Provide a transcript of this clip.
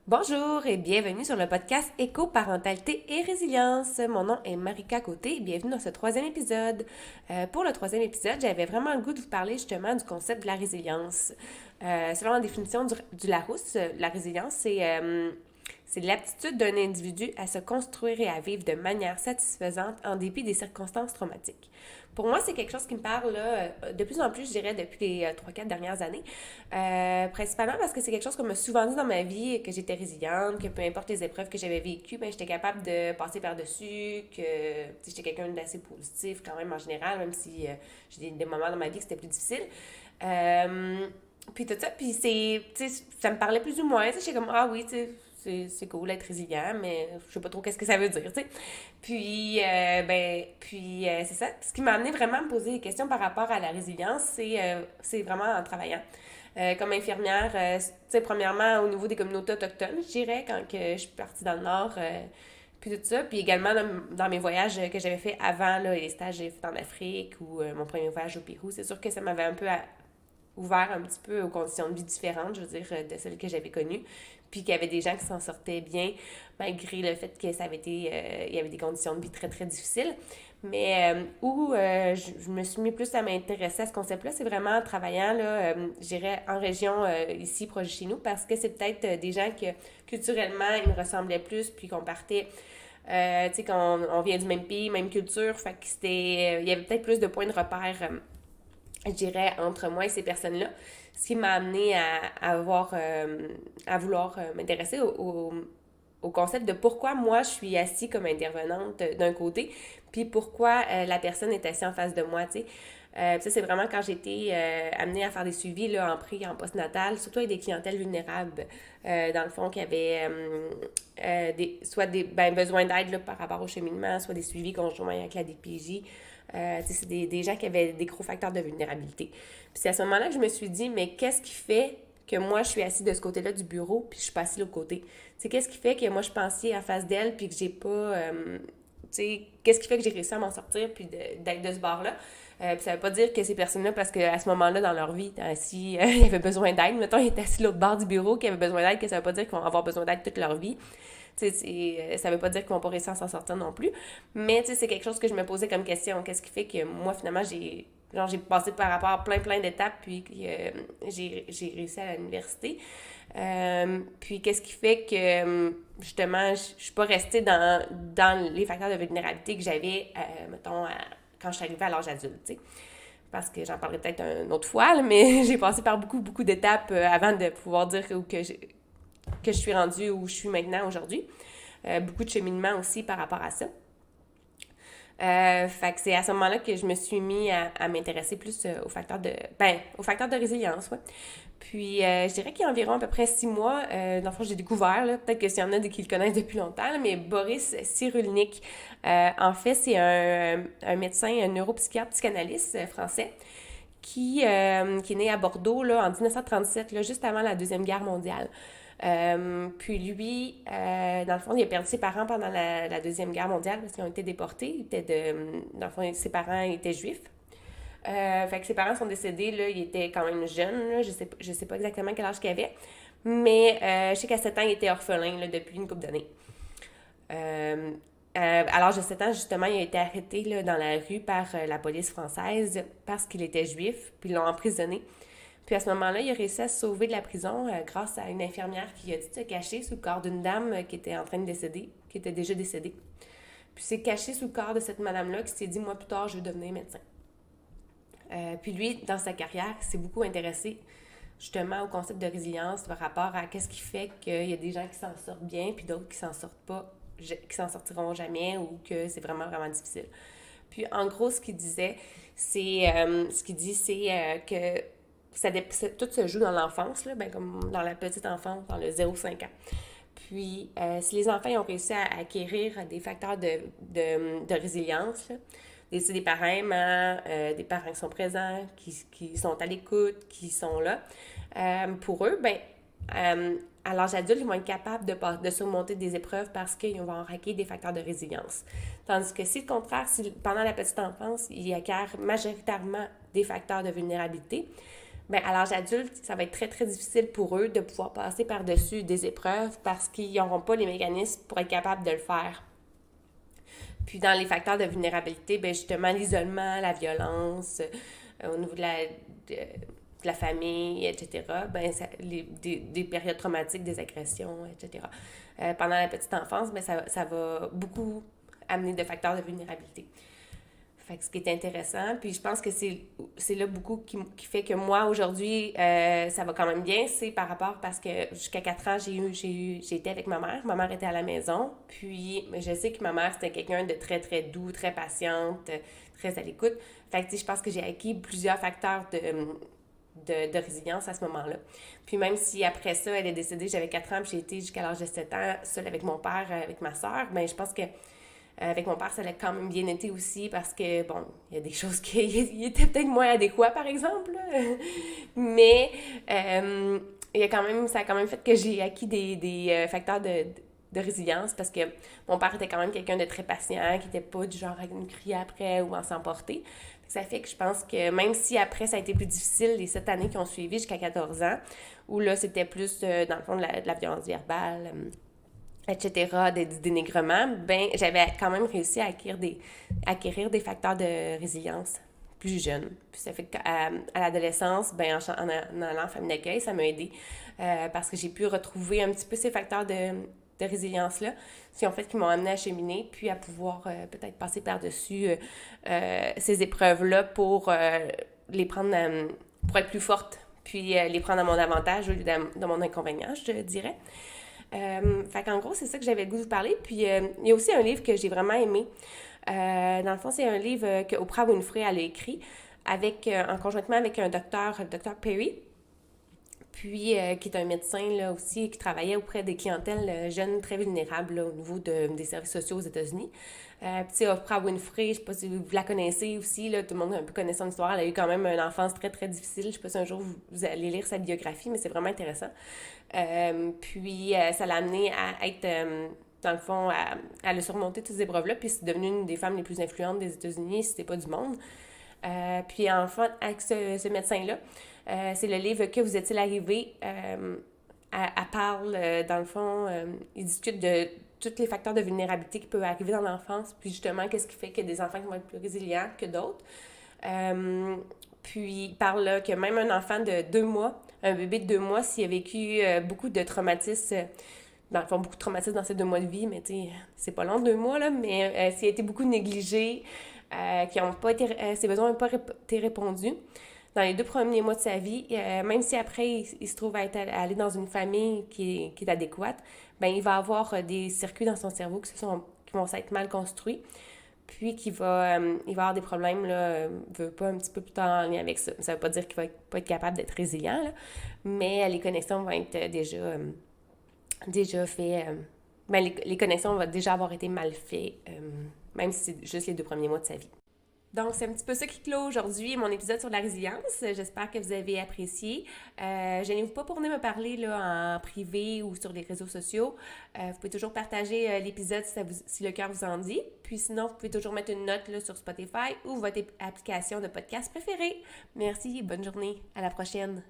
Bonjour et bienvenue sur le podcast Éco-parentalité et résilience. Mon nom est Marika Côté et bienvenue dans ce troisième épisode. Pour le troisième épisode, j'avais vraiment le goût de vous parler justement du concept de la résilience. Selon la définition du Larousse, la résilience, c'est l'aptitude d'un individu à se construire et à vivre de manière satisfaisante en dépit des circonstances traumatiques. Pour moi, c'est quelque chose qui me parle là, de plus en plus, je dirais, depuis les 3-4 dernières années. Principalement parce que c'est quelque chose qu'on m'a souvent dit dans ma vie, que j'étais résiliente, que peu importe les épreuves que j'avais vécues, ben, j'étais capable de passer par-dessus, que j'étais quelqu'un d'assez positif quand même en général, même si j'ai des moments dans ma vie que c'était plus difficile. Puis tout ça, puis ça me parlait plus ou moins, j'étais comme, ah oui, tu sais, c'est cool d'être résilient, mais je sais pas trop qu'est-ce que ça veut dire, tu sais. Puis, c'est ça. Ce qui m'a amené vraiment à me poser des questions par rapport à la résilience, c'est vraiment en travaillant. Comme infirmière, tu sais, premièrement, au niveau des communautés autochtones, je dirais, quand que je suis partie dans le Nord, puis tout ça. Puis également, dans mes voyages que j'avais fait avant, là, les stages que j'ai fait en Afrique ou mon premier voyage au Pérou, c'est sûr que ça m'avait un peu ouvert un petit peu aux conditions de vie différentes, je veux dire, de celles que j'avais connues. Puis qu'il y avait des gens qui s'en sortaient bien, malgré le fait que ça avait été, il y avait des conditions de vie très, très difficiles. Mais je me suis mis plus à m'intéresser à ce concept-là, c'est vraiment en travaillant, là, je dirais, en région, ici, proche de chez nous, parce que c'est peut-être des gens que, culturellement, ils me ressemblaient plus, puis qu'on partait tu sais, qu'on on vient du même pays, même culture, fait que il y avait peut-être plus de points de repère, je dirais, entre moi et ces personnes-là. Ce qui m'a amené à vouloir m'intéresser au concept de pourquoi moi je suis assise comme intervenante d'un côté, puis pourquoi la personne est assise en face de moi, tu sais. Ça, c'est vraiment quand j'ai été amenée à faire des suivis là, en pré et en postnatal, surtout avec des clientèles vulnérables, dans le fond, qui avaient soit des besoins d'aide là, par rapport au cheminement, soit des suivis conjoints avec la DPJ. C'est des gens qui avaient des gros facteurs de vulnérabilité. Puis c'est à ce moment-là que je me suis dit, mais qu'est-ce qui fait que moi, je suis assise de ce côté-là du bureau, puis je suis pas assise de l'autre côté? Tu qu'est-ce qui fait que moi, je pensais à face d'elle, puis que j'ai pas... qu'est-ce qui fait que j'ai réussi à m'en sortir, puis d'être de ce bord-là? Puis ça veut pas dire que ces personnes-là, parce qu'à ce moment-là, dans leur vie, si ils avaient besoin d'aide, mettons, ils étaient assis de l'autre bord du bureau, qu'ils avaient besoin d'aide, que ça veut pas dire qu'ils vont avoir besoin d'aide toute leur vie. Ça veut pas dire qu'ils vont pas réussir à s'en sortir non plus. Mais c'est quelque chose que je me posais comme question. Qu'est-ce qui fait que moi, finalement, j'ai passé par rapport à plein d'étapes, puis j'ai réussi à l'université. Puis qu'est-ce qui fait que, justement, je suis pas restée dans les facteurs de vulnérabilité que j'avais, mettons, quand je suis arrivée à l'âge adulte, tu sais. Parce que j'en parlerai peut-être une autre fois, là, mais j'ai passé par beaucoup d'étapes avant de pouvoir dire que je suis rendue où je suis maintenant aujourd'hui. Beaucoup de cheminement aussi par rapport à ça. Fait que c'est à ce moment-là que je me suis mis à m'intéresser plus aux facteurs de résilience, ouais. Puis, je dirais qu'il y a environ à peu près 6 mois, dans le fond, j'ai découvert, là, peut-être que s'il y en a qui le connaissent depuis longtemps, là, mais Boris Cyrulnik, en fait, c'est un médecin, un neuropsychiatre, psychanalyste français qui est né à Bordeaux là, en 1937, là, juste avant la Deuxième Guerre mondiale. Puis lui, dans le fond, il a perdu ses parents pendant la Deuxième Guerre mondiale parce qu'ils ont été déportés. Dans le fond, ses parents étaient juifs. Fait que ses parents sont décédés, là, il était quand même jeune, là, je sais pas exactement quel âge qu'il avait, mais je sais qu'à 7 ans, il était orphelin là, depuis une couple d'années. À l'âge de 7 ans, justement, il a été arrêté là, dans la rue par la police française parce qu'il était juif, puis ils l'ont emprisonné. Puis à ce moment-là, il a réussi à se sauver de la prison grâce à une infirmière qui a dû se cacher sous le corps d'une dame qui était en train de décéder, qui était déjà décédée. Puis c'est caché sous le corps de cette madame-là qui s'est dit, moi plus tard, je veux devenir médecin. Puis lui, dans sa carrière, il s'est beaucoup intéressé justement au concept de résilience par rapport à qu'est-ce qui fait qu'il y a des gens qui s'en sortent bien, puis d'autres qui s'en sortent pas, qui s'en sortiront jamais ou que c'est vraiment, vraiment difficile. Puis en gros, ce qu'il dit, c'est que tout se joue dans l'enfance, là, ben, comme dans la petite enfance, dans le 0-5 ans. Puis, si les enfants ont réussi à acquérir des facteurs de résilience, là, c'est des parents aimants, des parents qui sont présents, qui sont à l'écoute, qui sont là. Pour eux, ben, à l'âge adulte, ils vont être capables de surmonter des épreuves parce qu'ils vont acquérir des facteurs de résilience. Tandis que si, au contraire, si pendant la petite enfance, ils acquièrent majoritairement des facteurs de vulnérabilité, ben, à l'âge adulte, ça va être très, très difficile pour eux de pouvoir passer par-dessus des épreuves parce qu'ils n'auront pas les mécanismes pour être capables de le faire. Puis dans les facteurs de vulnérabilité, ben justement, l'isolement, la violence, au niveau de la famille, etc., ben des périodes traumatiques, des agressions, etc. Pendant la petite enfance, ben ça va beaucoup amener de facteurs de vulnérabilité. Fait que ce qui est intéressant, puis je pense que c'est là beaucoup qui fait que moi, aujourd'hui, ça va quand même bien, c'est par rapport parce que jusqu'à 4 ans, j'ai été avec ma mère. Ma mère était à la maison, puis je sais que ma mère, c'était quelqu'un de très, très doux, très patiente, très à l'écoute. Fait que, tu sais, je pense que j'ai acquis plusieurs facteurs de résilience à ce moment-là. Puis même si après ça, elle est décédée, j'avais 4 ans, puis j'ai été jusqu'à l'âge de 7 ans seule avec mon père, avec ma soeur, ben je pense que avec mon père, ça l'a quand même bien été aussi parce que, bon, il y a des choses qui étaient peut-être moins adéquats, par exemple. Mais ça a quand même fait que j'ai acquis des facteurs de résilience parce que mon père était quand même quelqu'un de très patient, qui n'était pas du genre à nous crier après ou à s'emporter. Ça fait que je pense que même si après, ça a été plus difficile les 7 années qui ont suivi jusqu'à 14 ans, où là, c'était plus, dans le fond, de la violence verbale, etc., du dénigrement, ben j'avais quand même réussi à acquérir des facteurs de résilience plus jeunes. Puis ça fait qu'à l'adolescence, ben en allant en famille d'accueil, ça m'a aidé parce que j'ai pu retrouver un petit peu ces facteurs de résilience-là, qui ont fait qu'ils m'ont amené à cheminer, puis à pouvoir peut-être passer par-dessus ces épreuves-là pour les prendre, pour être plus forte, puis les prendre à mon avantage au lieu de mon inconvénient, je dirais. Fait qu'en gros, c'est ça que j'avais le goût de vous parler. Puis, il y a aussi un livre que j'ai vraiment aimé. Dans le fond, c'est un livre que Oprah Winfrey elle a écrit en conjointement avec un docteur, le docteur Perry, puis qui est un médecin là aussi, qui travaillait auprès des clientèles jeunes très vulnérables là, au niveau des services sociaux aux États-Unis. Puis Oprah Winfrey, je sais pas si vous la connaissez aussi, là, tout le monde a un peu connaît son histoire. Elle a eu quand même une enfance très, très difficile. Je sais pas si un jour vous allez lire sa biographie, mais c'est vraiment intéressant. Puis ça l'a amené à être, dans le fond, à le surmonter toutes ces épreuves-là, puis c'est devenu une des femmes les plus influentes des États-Unis, si c'était pas du monde. Puis enfin, avec ce médecin-là, c'est le livre Que vous est-il arrivé? Elle parle, dans le fond, il discute de tous les facteurs de vulnérabilité qui peuvent arriver dans l'enfance, puis justement, qu'est-ce qui fait qu'il y a des enfants qui vont être plus résilients que d'autres. Puis il parle là, que même un enfant de 2 mois, un bébé de 2 mois, s'il a vécu beaucoup de traumatismes, dans le fond, beaucoup de traumatismes dans ses 2 mois de vie, mais tu sais, c'est pas long 2 mois, là, mais s'il a été beaucoup négligé, ses besoins n'ont pas été répondus dans les 2 premiers mois de sa vie, même si après il se trouve à aller dans une famille qui est adéquate, ben il va avoir des circuits dans son cerveau qui vont s'être mal construits, puis il va avoir des problèmes, là, veut pas un petit peu plus tard en lien avec ça. Ça veut pas dire qu'il va pas être capable d'être résilient, là, mais les connexions vont être déjà faites. Ben, les connexions vont déjà avoir été mal faites, même si c'est juste les 2 premiers mois de sa vie. Donc, c'est un petit peu ça qui clôt aujourd'hui mon épisode sur la résilience. J'espère que vous avez apprécié. Gênez-vous pas pour venir me parler là, en privé ou sur les réseaux sociaux. Vous pouvez toujours partager l'épisode si le cœur vous en dit. Puis sinon, vous pouvez toujours mettre une note là, sur Spotify ou votre application de podcast préférée. Merci et bonne journée. À la prochaine.